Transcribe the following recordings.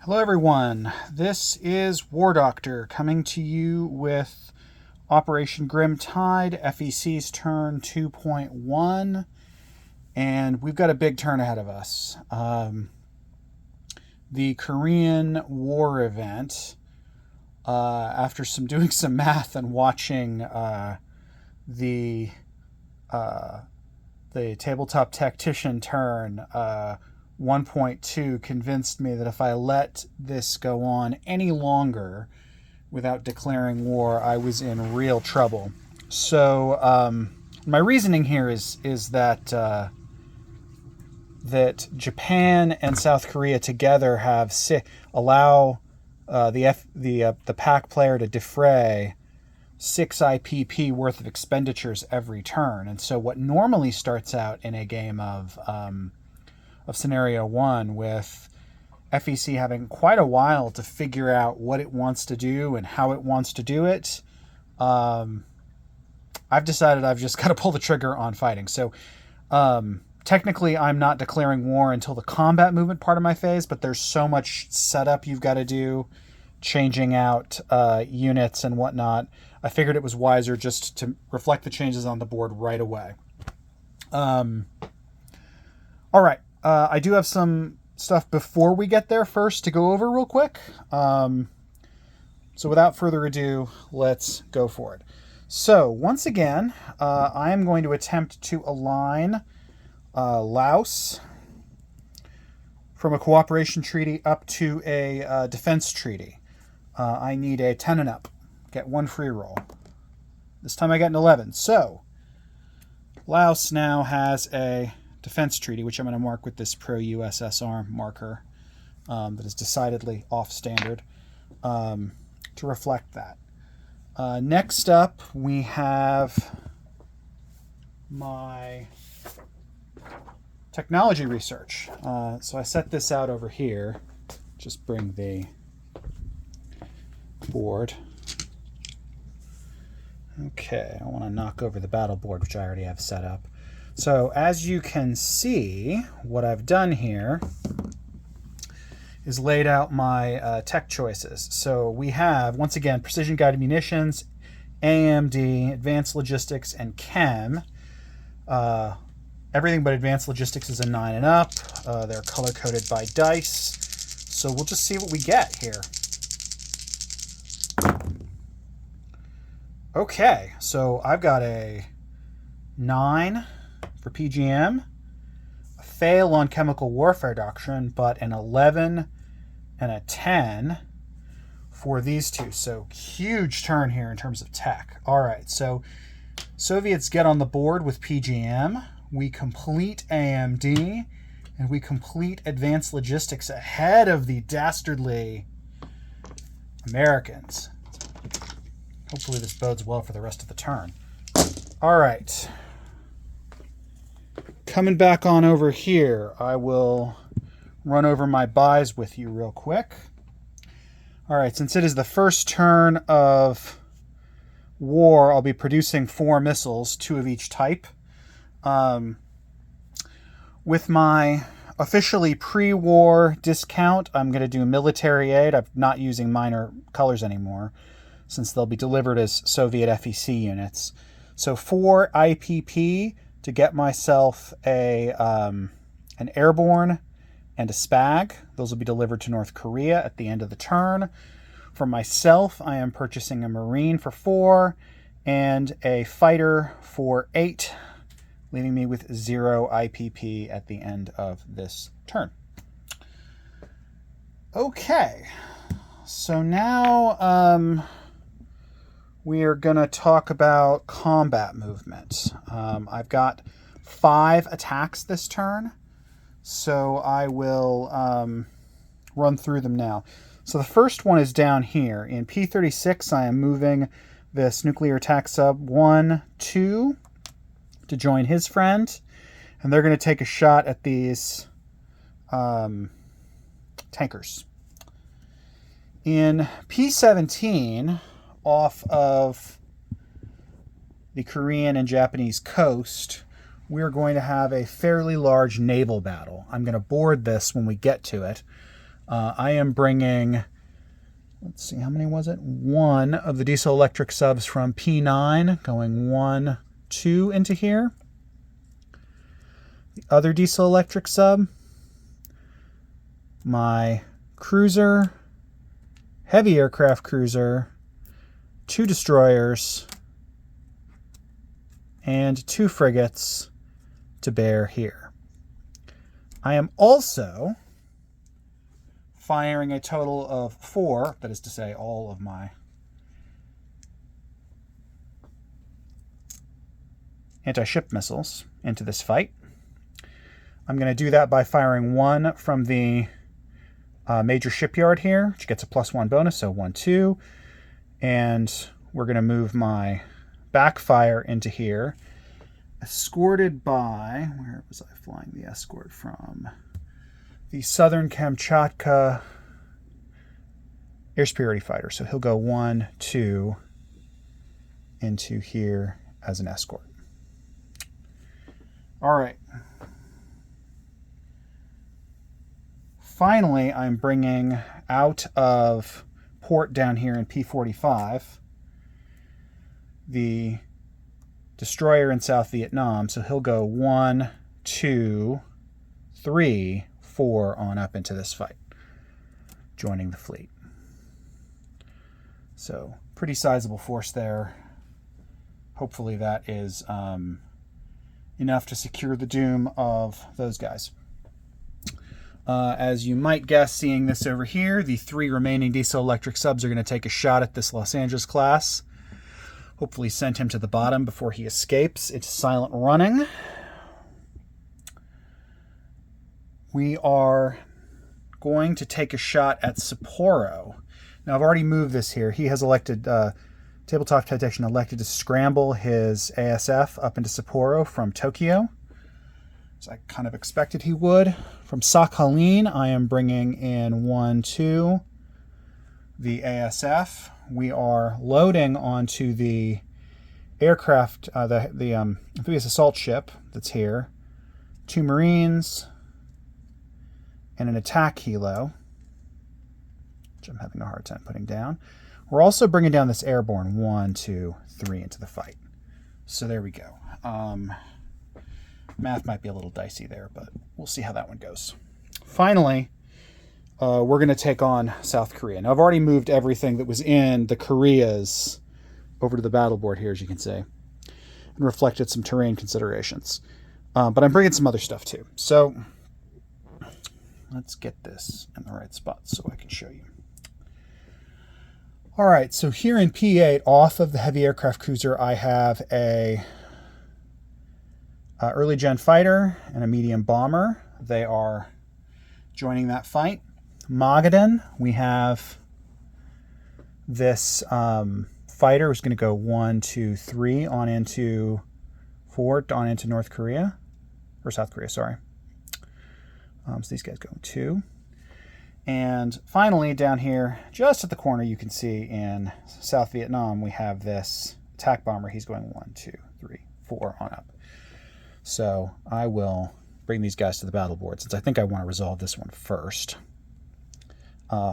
Hello everyone, this is War Doctor coming to you with Operation Grim Tide, FEC's turn 2.1, and we've got a big turn ahead of us. The Korean War event, after doing some math and watching the Tabletop Tactician turn, 1.2 convinced me that if I let this go on any longer without declaring war, I was in real trouble. So my reasoning here is that that Japan and South Korea together have allow the PAC player to defray 6 IPP worth of expenditures every turn, and so what normally starts out in a game of scenario 1 with FEC having quite a while to figure out what it wants to do and how it wants to do it, I've decided I've just got to pull the trigger on fighting. So technically I'm not declaring war until the combat movement part of my phase, but there's so much setup you've got to do, changing out units and whatnot. I figured it was wiser just to reflect the changes on the board right away. All right. I do have some stuff before we get there first to go over real quick. So without further ado, let's go for it. So once again, I am going to attempt to align Laos from a cooperation treaty up to a defense treaty. I need a 10 and up. Get one free roll. This time I got an 11. So Laos now has a defense treaty, which I'm going to mark with this pro-USSR marker that is decidedly off standard to reflect that. Next up, we have my technology research. So I set this out over here. Just bring the board. Okay, I want to knock over the battle board, which I already have set up. So as you can see, what I've done here is laid out my tech choices. So we have, once again, precision guided munitions, AMD, advanced logistics, and chem. Everything but advanced logistics is a 9 and up. They're color coded by dice. So we'll just see what we get here. Okay, so I've got a 9 for PGM, a fail on chemical warfare doctrine, but an 11 and a 10 for these two. So huge turn here in terms of tech. All right, so Soviets get on the board with PGM. We complete AMD, and we complete advanced logistics ahead of the dastardly Americans. Hopefully this bodes well for the rest of the turn. All right. Coming back on over here, I will run over my buys with you real quick. All right, since it is the first turn of war, I'll be producing 4 missiles, 2 of each type. With my officially pre-war discount, I'm going to do military aid. I'm not using minor colors anymore, since they'll be delivered as Soviet FEC units. So 4 IPP to get myself an airborne and a SPAG. Those will be delivered to North Korea at the end of the turn. For myself, I am purchasing a Marine for 4 and a fighter for 8, leaving me with 0 IPP at the end of this turn. Okay, so now we are going to talk about combat movement. I've got 5 attacks this turn, so I will run through them now. So the first one is down here. In P36, I am moving this nuclear attack sub 1, 2 to join his friend, and they're going to take a shot at these tankers. In P17, off of the Korean and Japanese coast, we're going to have a fairly large naval battle. I'm going to board this when we get to it. I am bringing, let's see, how many was it? One of the diesel electric subs from P9 going 1, 2 into here. The other diesel electric sub, my cruiser, heavy aircraft cruiser, 2 destroyers, and 2 frigates to bear here. I am also firing a total of 4, that is to say all of my anti-ship missiles into this fight. I'm going to do that by firing 1 from the major shipyard here, which gets a +1 bonus, so 1, 2. And we're going to move my backfire into here, escorted by, where was I flying the escort from? The Southern Kamchatka Air Superiority Fighter. So he'll go 1, 2 into here as an escort. All right. Finally, I'm bringing out of port down here in P45 the destroyer in South Vietnam. So he'll go 1, 2, 3, 4 on up into this fight, joining the fleet. So pretty sizable force there. Hopefully that is enough to secure the doom of those guys. As you might guess, seeing this over here, the 3 remaining diesel electric subs are going to take a shot at this Los Angeles class. Hopefully send him to the bottom before he escapes. It's silent running. We are going to take a shot at Sapporo. Now, I've already moved this here. He has elected, Tabletop Tactician elected to scramble his ASF up into Sapporo from Tokyo, as I kind of expected he would. From Sakhalin, I am bringing in 1, 2, the ASF. We are loading onto the aircraft, the amphibious assault ship that's here, 2 Marines, and an attack helo, which I'm having a hard time putting down. We're also bringing down this airborne 1, 2, 3 into the fight. So there we go. Math might be a little dicey there, but we'll see how that one goes. Finally, we're going to take on South Korea. Now, I've already moved everything that was in the Koreas over to the battle board here, as you can see, and reflected some terrain considerations. But I'm bringing some other stuff too. So let's get this in the right spot so I can show you. All right, so here in P8, off of the heavy aircraft cruiser, I have a early gen fighter and a medium bomber. They are joining that fight. Magadan, we have this fighter who's going to go 1, 2, 3 on into 4 on into North Korea, or South Korea, sorry. So these guys go 2. And finally, down here, just at the corner, you can see in South Vietnam, we have this attack bomber. He's going 1, 2, 3, 4 on up. So I will bring these guys to the battle board, since I think I want to resolve this one first.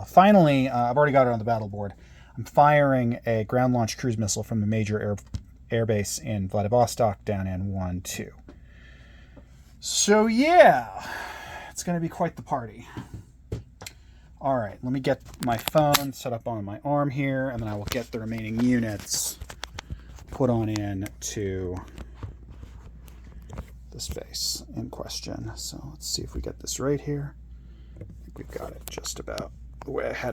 Finally, I've already got it on the battle board. I'm firing a ground-launched cruise missile from the major air base in Vladivostok down in 1, 2. So yeah, it's going to be quite the party. All right, let me get my phone set up on my arm here, and then I will get the remaining units put on in to this base in question. So let's see if we get this right here. I think we've got it just about the way I had